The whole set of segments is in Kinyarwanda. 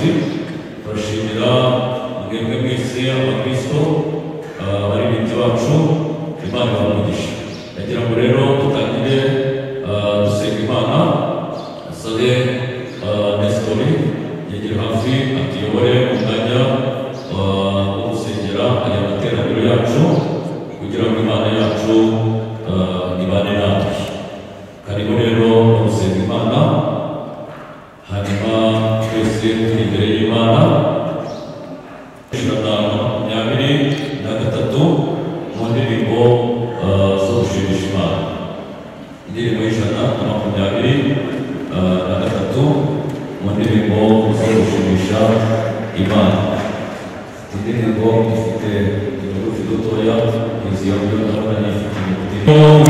abayobozi turashimira mwebwe mwese abakristo abaririmbyi bacu Imana ibamugisha yagira ngo rero dutangire dusenga Imana asabe Nestori yegera hafi atuyobore umwanya wo gusengera aya materaniro yacu kugira ngo Imana yacu ibane natwe karibu rero gusenga Imana hanyuma twese turi imbere y'Imana ijana na makumyabiri na gatatu mu ndirimbo zo gushimisha Imana indirimbo y'ijana na makumyabiri na gatatu mu ndirimbo zo gushimisha Imana indirimbo ifite urufi dutoya izi yombi ndabona n'ifite umutima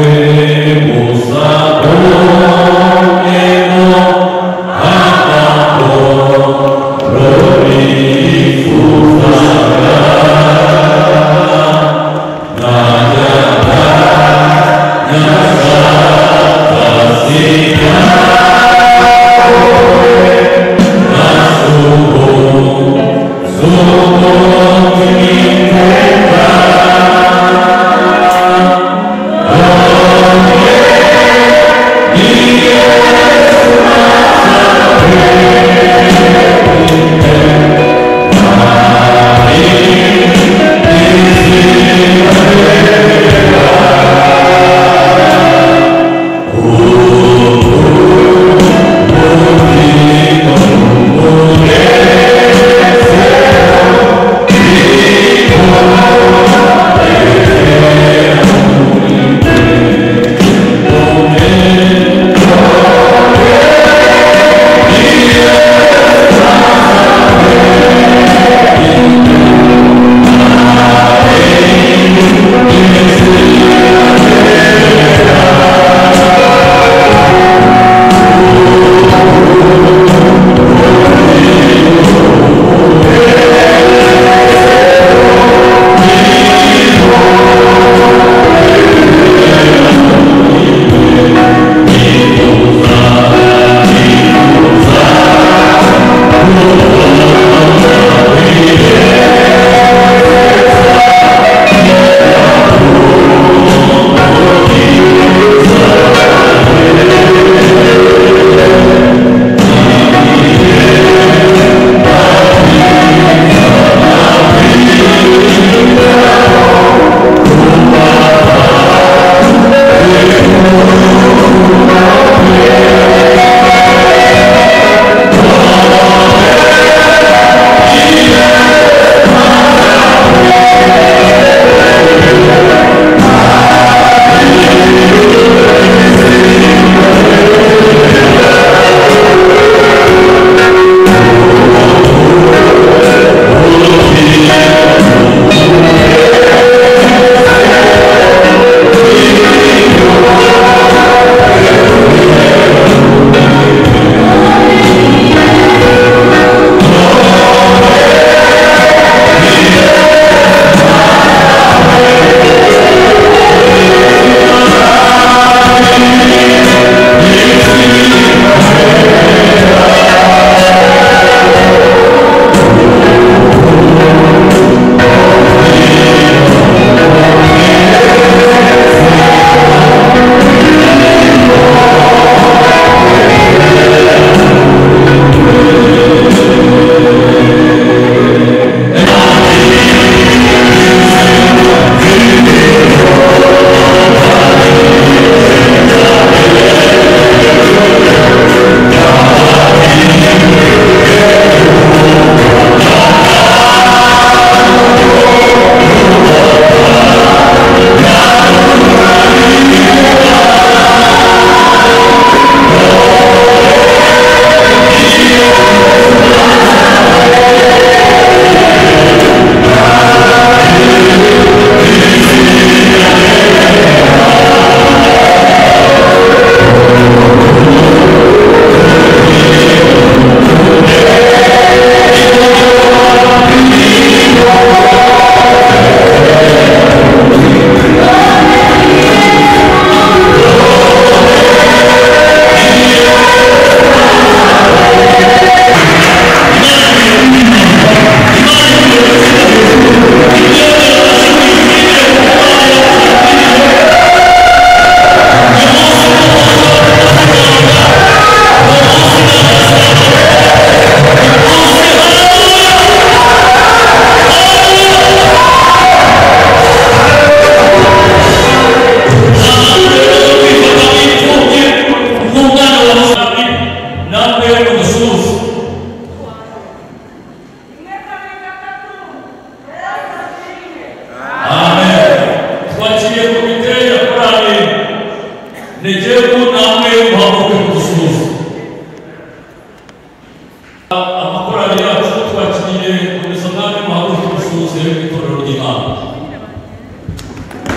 bose b'itorero ry'Imana.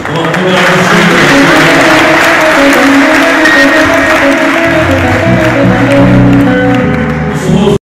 Abakomera amashyi